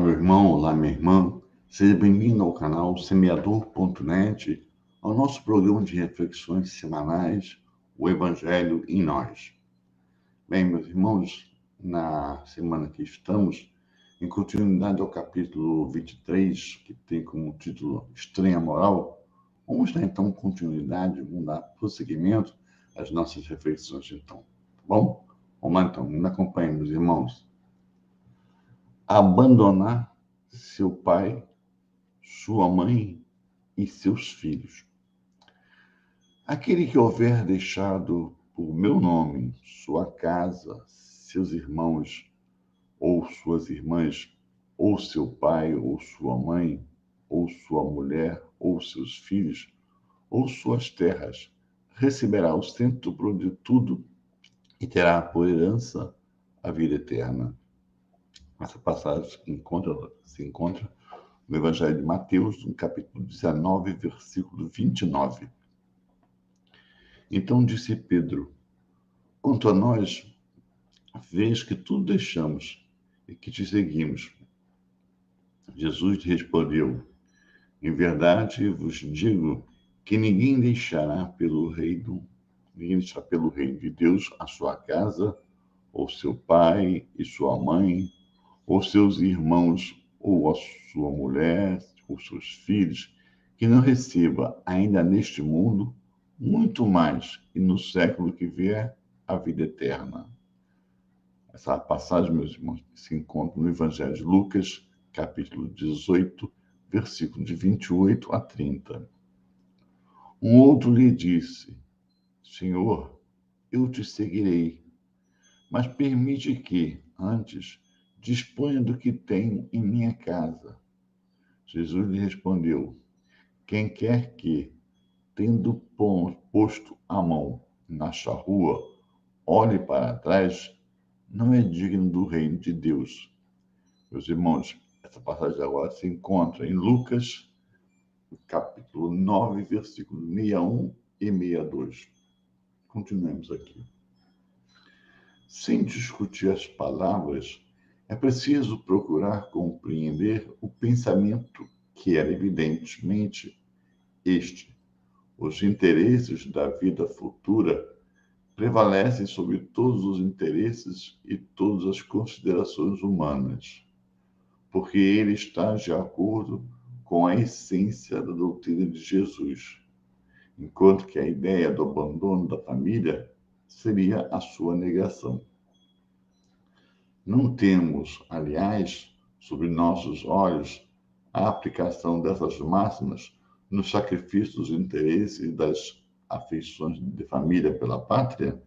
meu irmão, olá, minha irmã. Seja bem-vindo ao canal Semeador.net, ao nosso programa de reflexões semanais, o Evangelho em Nós. Bem, meus irmãos, na semana que estamos, em continuidade ao capítulo 23, que tem como título Estranha Moral, vamos dar então continuidade, vamos dar prosseguimento às nossas reflexões, então. Tá bom? Vamos lá, então, me acompanhem, meus irmãos. Abandonar seu pai, sua mãe e seus filhos. Aquele que houver deixado por meu nome sua casa, seus irmãos ou suas irmãs, ou seu pai ou sua mãe, ou sua mulher ou seus filhos, ou suas terras, receberá o cêntuplo de tudo e terá por herança a vida eterna. Essa passagem se encontra no Evangelho de Mateus, no capítulo 19, versículo 29. Então disse Pedro: quanto a nós, vês que tudo deixamos e que te seguimos. Jesus lhe respondeu: em verdade vos digo que ninguém deixará pelo reino de Deus a sua casa, ou seu pai e sua mãe, ou seus irmãos, ou a sua mulher, ou seus filhos, que não receba ainda neste mundo, muito mais, e no século que vier, a vida eterna. Essa passagem, meus irmãos, se encontra no Evangelho de Lucas, capítulo 18, versículo de 28 a 30. Um outro lhe disse: Senhor, eu te seguirei, mas permite que, antes, disponha do que tenho em minha casa. Jesus lhe respondeu: quem quer que, tendo posto a mão na charrua, olhe para trás, não é digno do reino de Deus. Meus irmãos, essa passagem agora se encontra em Lucas, capítulo 9, versículos 61 e 62. Continuemos aqui. Sem discutir as palavras, é preciso procurar compreender o pensamento que era evidentemente este. Os interesses da vida futura prevalecem sobre todos os interesses e todas as considerações humanas, porque ele está de acordo com a essência da doutrina de Jesus, enquanto que a ideia do abandono da família seria a sua negação. Não temos, aliás, sob nossos olhos, a aplicação dessas máximas no sacrifício dos interesses e das afeições de família pela pátria?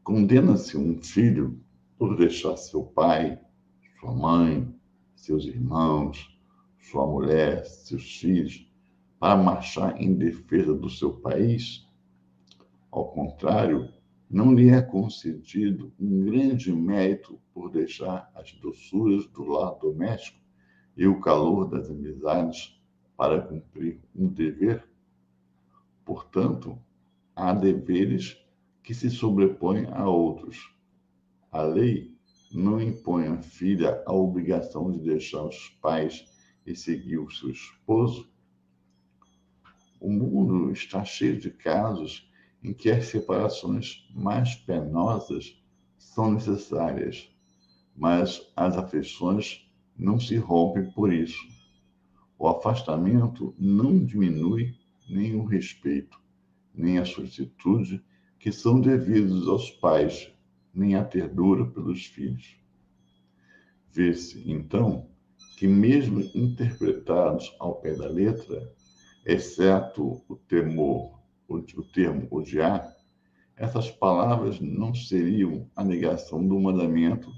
Condena-se um filho por deixar seu pai, sua mãe, seus irmãos, sua mulher, seus filhos, para marchar em defesa do seu país? Ao contrário, não lhe é concedido um grande mérito por deixar as doçuras do lar doméstico e o calor das amizades para cumprir um dever? Portanto, há deveres que se sobrepõem a outros. A lei não impõe à filha a obrigação de deixar os pais e seguir o seu esposo. O mundo está cheio de casos em que as separações mais penosas são necessárias, mas as afeições não se rompem por isso. O afastamento não diminui nem o respeito, nem a solicitude que são devidos aos pais, nem a ternura pelos filhos. Vê-se, então, que mesmo interpretados ao pé da letra, exceto o termo odiar, essas palavras não seriam a negação do mandamento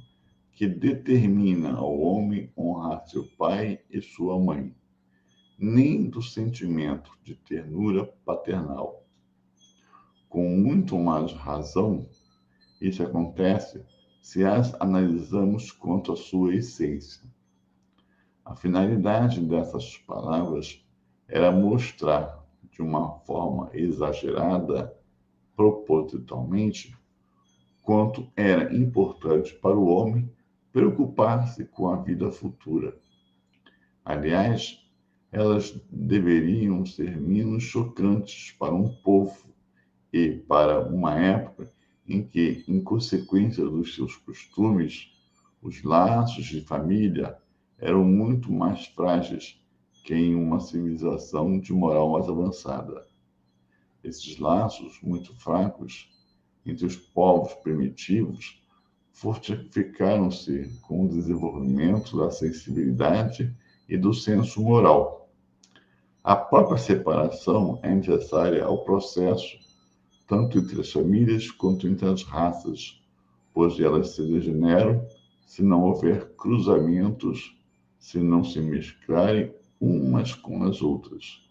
que determina ao homem honrar seu pai e sua mãe, nem do sentimento de ternura paternal. Com muito mais razão, isso acontece se as analisamos quanto à sua essência. A finalidade dessas palavras era mostrar, de uma forma exagerada, propositalmente, quanto era importante para o homem preocupar-se com a vida futura. Aliás, elas deveriam ser menos chocantes para um povo e para uma época em que, em consequência dos seus costumes, os laços de família eram muito mais frágeis que em uma civilização de moral mais avançada. Esses laços muito fracos entre os povos primitivos fortificaram-se com o desenvolvimento da sensibilidade e do senso moral. A própria separação é necessária ao processo, tanto entre as famílias quanto entre as raças, pois elas se degeneram se não houver cruzamentos, se não se mesclarem umas com as outras.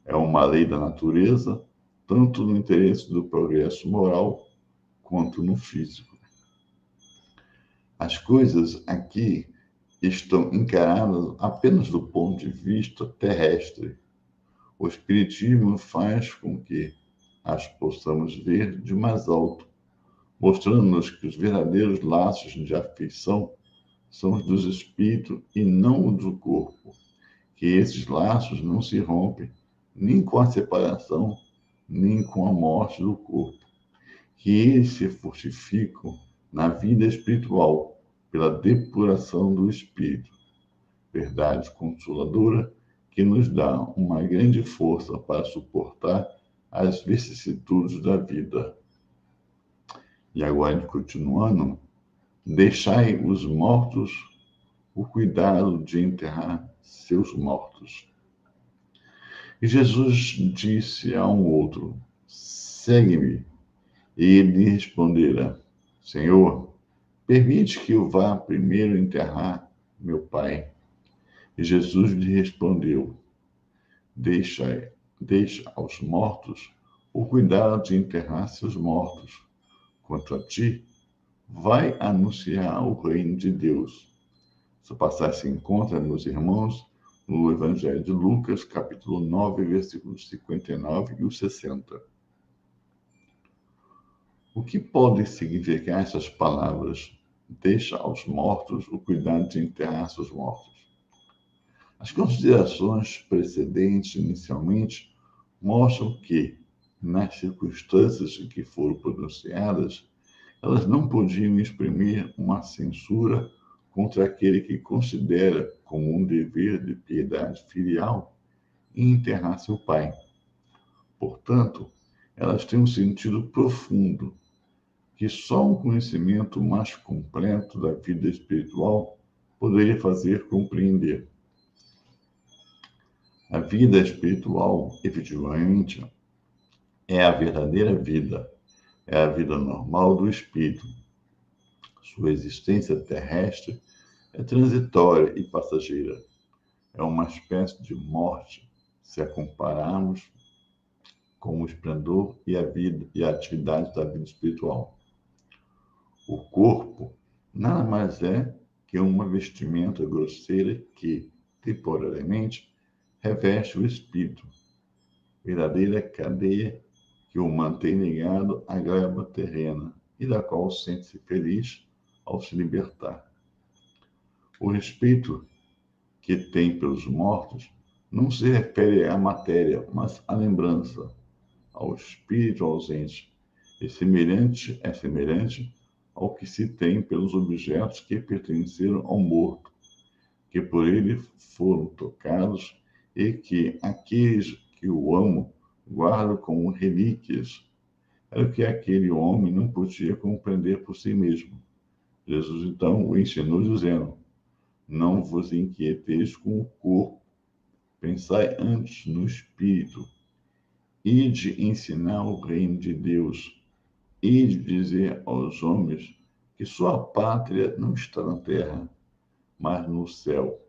É uma lei da natureza, tanto no interesse do progresso moral quanto no físico. As coisas aqui estão encaradas apenas do ponto de vista terrestre. O Espiritismo faz com que as possamos ver de mais alto, mostrando-nos que os verdadeiros laços de afeição são os dos espíritos e não os do corpo, que esses laços não se rompem nem com a separação, nem com a morte do corpo, que eles se fortificam na vida espiritual pela depuração do espírito. Verdade consoladora que nos dá uma grande força para suportar as vicissitudes da vida. E agora, continuando, deixai os mortos o cuidado de enterrar seus mortos. E Jesus disse a um outro: segue-me. E ele lhe responderá: Senhor, permite que eu vá primeiro enterrar meu pai. E Jesus lhe respondeu: deixa aos mortos o cuidado de enterrar seus mortos. Quanto a ti, vai anunciar o reino de Deus. Essa passagem se encontra, meus irmãos, no Evangelho de Lucas, capítulo 9, versículos 59 e 60. O que podem significar essas palavras? Deixa aos mortos o cuidado de enterrar seus mortos. As considerações precedentes, inicialmente, mostram que, nas circunstâncias em que foram pronunciadas, elas não podiam exprimir uma censura contra aquele que considera como um dever de piedade filial enterrar seu pai. Portanto, elas têm um sentido profundo que só um conhecimento mais completo da vida espiritual poderia fazer compreender. A vida espiritual, efetivamente, é a verdadeira vida, é a vida normal do espírito. Sua existência terrestre é transitória e passageira. É uma espécie de morte, se a compararmos com o esplendor e a vida e a atividade da vida espiritual. O corpo nada mais é que uma vestimenta grosseira que, temporariamente, reveste o espírito, verdadeira cadeia que o mantém ligado à gleba terrena e da qual sente-se feliz ao se libertar. O respeito que tem pelos mortos não se refere à matéria, mas à lembrança, ao espírito ausente, e é semelhante ao que se tem pelos objetos que pertenceram ao morto, que por ele foram tocados e que aqueles que o amam guardam como relíquias. Era o que aquele homem não podia compreender por si mesmo. Jesus, então, o ensinou dizendo: não vos inquieteis com o corpo, pensai antes no espírito. Ide ensinar o reino de Deus. Ide dizer aos homens que sua pátria não está na terra, mas no céu,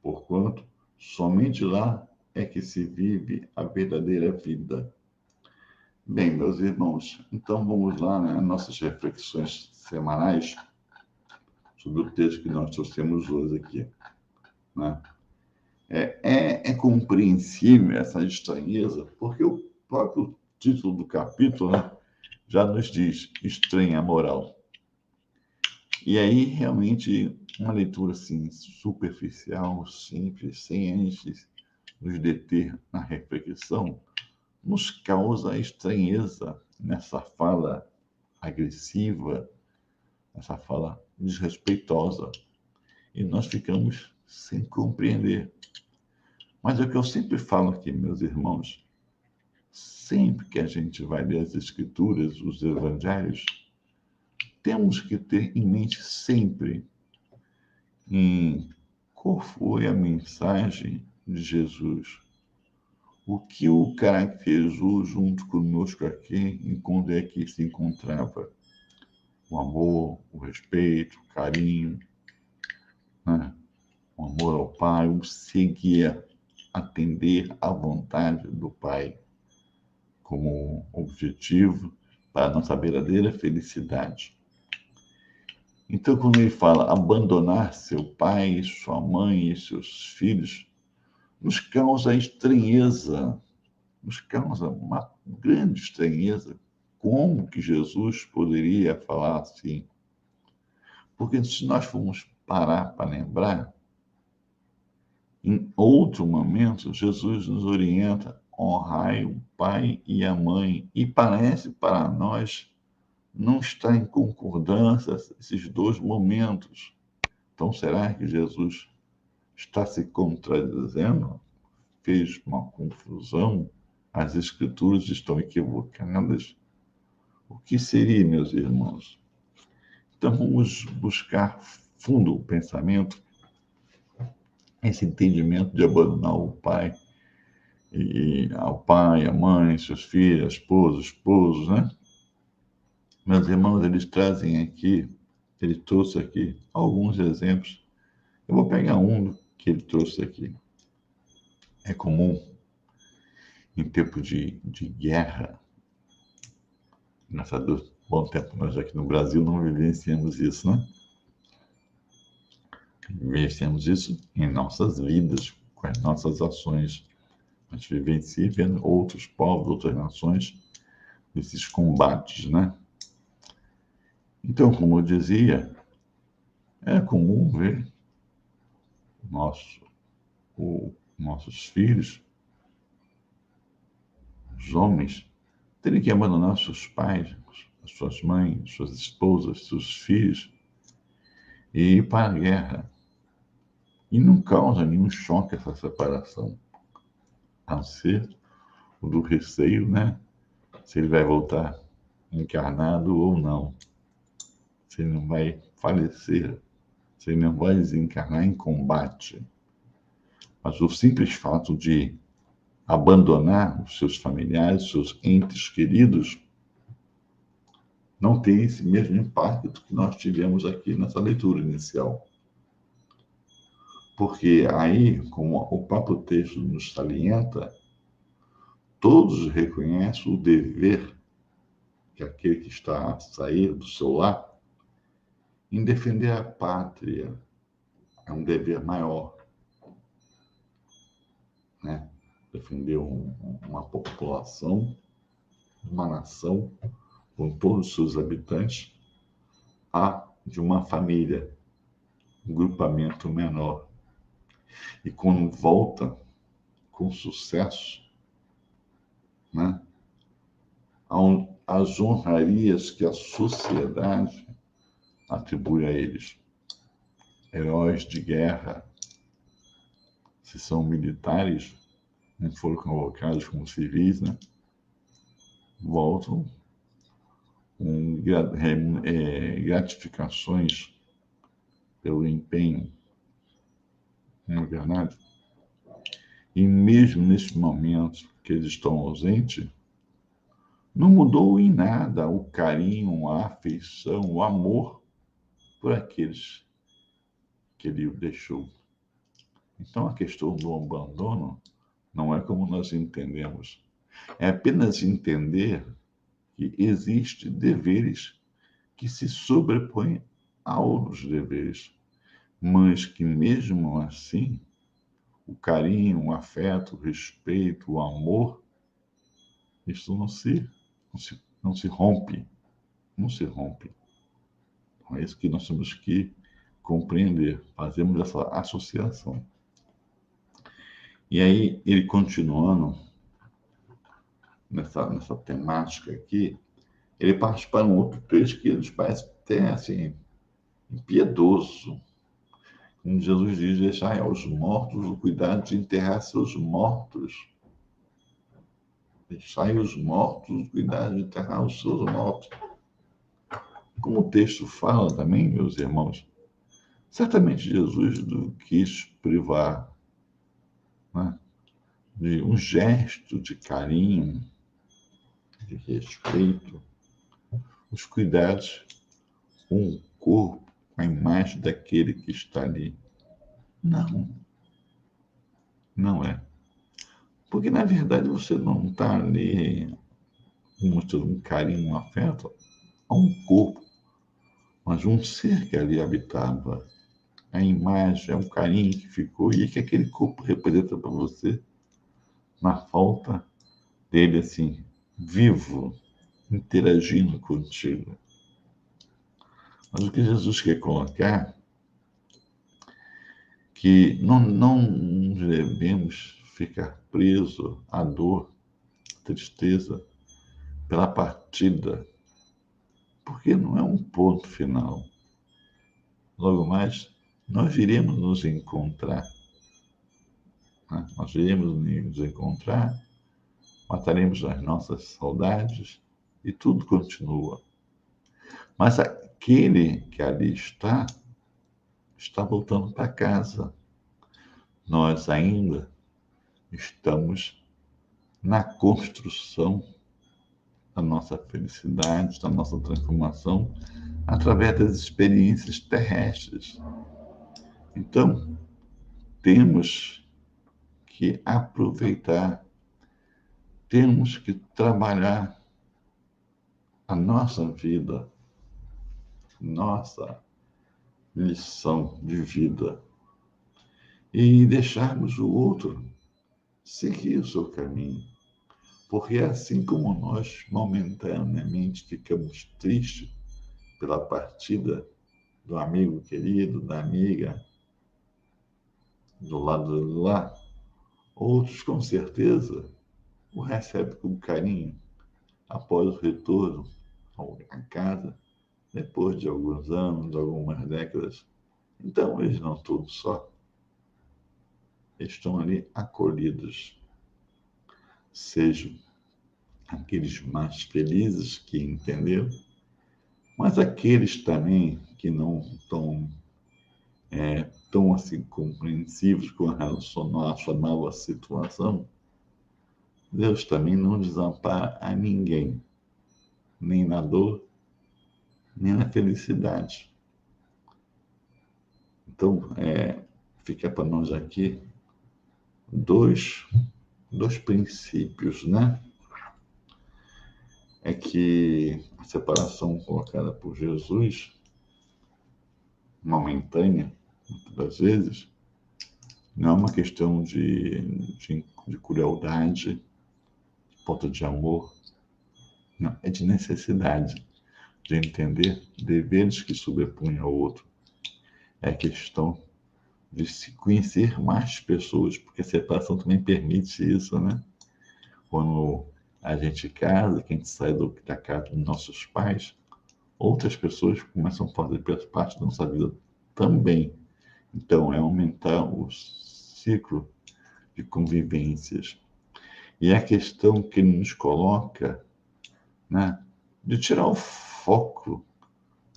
porquanto somente lá é que se vive a verdadeira vida. Bem, meus irmãos, então vamos lá, né, nossas reflexões semanais sobre o texto que nós trouxemos hoje aqui. Né? É compreensível essa estranheza, porque o próprio título do capítulo, né, já nos diz estranha moral. E aí, realmente, uma leitura assim, superficial, simples, sem antes nos deter na reflexão, nos causa estranheza nessa fala agressiva, nessa fala desrespeitosa. E nós ficamos sem compreender. Mas é o que eu sempre falo aqui, meus irmãos, sempre que a gente vai ler as Escrituras, os Evangelhos, temos que ter em mente sempre qual foi a mensagem de Jesus, o que o caracterizou junto conosco aqui, enquanto é que se encontrava. O amor, o respeito, o carinho, né? O amor ao Pai, o seguir, atender à vontade do Pai como objetivo para a nossa verdadeira felicidade. Então, quando ele fala abandonar seu pai, sua mãe e seus filhos, nos causa estranheza, nos causa uma grande estranheza. Como que Jesus poderia falar assim? Porque se nós formos parar para lembrar, em outro momento, Jesus nos orienta: honrai o pai e a mãe. E parece para nós não está em concordância esses dois momentos. Então, será que Jesus está se contradizendo? Fez uma confusão? As Escrituras estão equivocadas? O que seria, meus irmãos? Então, vamos buscar fundo o pensamento, esse entendimento de abandonar o pai, e ao pai, a mãe, seus filhos, a esposa, esposos, né? Meus irmãos, ele trouxe aqui alguns exemplos. Eu vou pegar um que ele trouxe aqui. É comum, em tempo de guerra, nessa bom tempo, nós aqui no Brasil não vivenciamos isso, né? Vivenciamos isso em nossas vidas, com as nossas ações. A gente vivencia vendo outros povos, outras nações, nesses combates, né? Então, como eu dizia, é comum ver nossos filhos, os homens, terem que abandonar seus pais, as suas mães, suas esposas, seus filhos e ir para a guerra. E não causa nenhum choque essa separação, a não ser o do receio, né? Se ele vai voltar encarnado ou não, se ele não vai falecer, se ele não vai desencarnar em combate. Mas o simples fato de abandonar os seus familiares, seus entes queridos, não tem esse mesmo impacto que nós tivemos aqui nessa leitura inicial. Porque aí, como o próprio texto nos salienta, todos reconhecem o dever que aquele que está a sair do seu lar em defender a pátria. É um dever maior, né? Defender uma população, uma nação, com todos os seus habitantes, a de uma família, um grupamento menor. E quando volta com sucesso, né, as honrarias que a sociedade atribui a eles. Heróis de guerra, se são militares, não foram convocados como civis, né, voltam com gratificações pelo empenho, não é verdade? E mesmo nesse momento que eles estão ausentes, não mudou em nada o carinho, a afeição, o amor por aqueles que ele deixou. Então, a questão do abandono não é como nós entendemos. É apenas entender que existem deveres que se sobrepõem aos deveres, mas que mesmo assim, o carinho, o afeto, o respeito, o amor, isso não se rompe, não se rompe. Então, é isso que nós temos que compreender, fazemos essa associação. E aí, ele continuando nessa temática aqui, ele parte para um outro texto que nos parece até assim, impiedoso. Como Jesus diz, deixai aos mortos o cuidado de enterrar seus mortos. Deixai os mortos o cuidado de enterrar os seus mortos. Como o texto fala também, meus irmãos, certamente Jesus quis privar, né, de um gesto de carinho, de respeito, os cuidados com o corpo, com a imagem daquele que está ali. Não, não é. Porque, na verdade, você não está ali mostrando um carinho, um afeto a um corpo, mas um ser que ali habitava. A imagem, é um carinho que ficou e que aquele corpo representa para você, na falta dele, assim, vivo, interagindo contigo. Mas o que Jesus quer colocar que não devemos ficar presos à dor, tristeza pela partida, porque não é um ponto final. Logo mais, nós iremos nos encontrar. Né? Nós iremos nos encontrar, mataremos as nossas saudades e tudo continua. Mas aquele que ali está voltando para casa. Nós ainda estamos na construção da nossa felicidade, da nossa transformação, através das experiências terrestres. Então, temos que aproveitar, temos que trabalhar a nossa vida, nossa lição de vida, e deixarmos o outro seguir o seu caminho. Porque assim como nós momentaneamente ficamos tristes pela partida do amigo querido, da amiga, do lado de lá, outros com certeza o recebem com carinho após o retorno à casa, depois de alguns anos, de algumas décadas. Então eles não estão só, estão ali acolhidos. Sejam aqueles mais felizes que entenderam, mas aqueles também que não estão tão assim compreensivos com relação à sua nova situação, Deus também não desampara a ninguém, nem na dor, nem na felicidade. Então, fica para nós aqui dois princípios, né? É que a separação colocada por Jesus, momentânea, muitas das vezes, não é uma questão de crueldade, de falta de amor, não, é de necessidade, de entender deveres que sobrepõem ao outro. É questão de se conhecer mais pessoas, porque a separação também permite isso, né? Quando a gente casa, que a gente sai da casa dos nossos pais, outras pessoas começam a fazer parte da nossa vida também. Então, é aumentar o ciclo de convivências. E a questão que ele nos coloca, né, de tirar o foco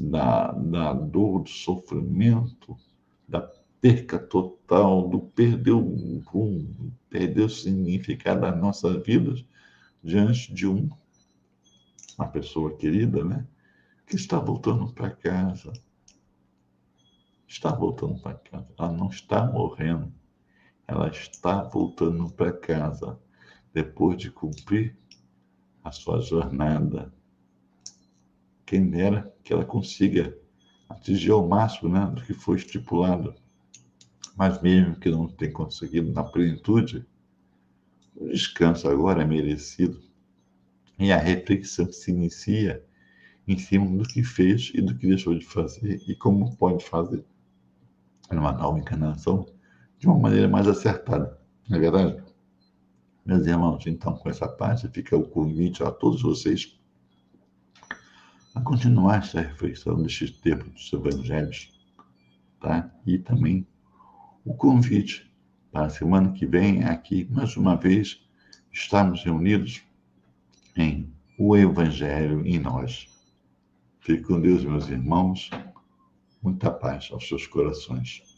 da dor, do sofrimento, da perca total, do perder o rumo, perder o significado das nossas vidas diante de uma pessoa querida, né, que está voltando para casa. Está voltando para casa. Ela não está morrendo. Ela está voltando para casa depois de cumprir a sua jornada. Quem dera que ela consiga atingir ao máximo, né, do que foi estipulado. Mas mesmo que não tenha conseguido na plenitude, o descanso agora é merecido. E a reflexão se inicia em cima do que fez e do que deixou de fazer e como pode fazer. numa nova encarnação de uma maneira mais acertada. Não é verdade? Meus irmãos, então, com essa parte, fica o convite a todos vocês a continuar essa reflexão nestes tempos dos evangelhos, tá? E também o convite para a semana que vem aqui, mais uma vez, estarmos reunidos em O Evangelho em Nós. Fique com Deus, meus irmãos. Muita paz aos seus corações.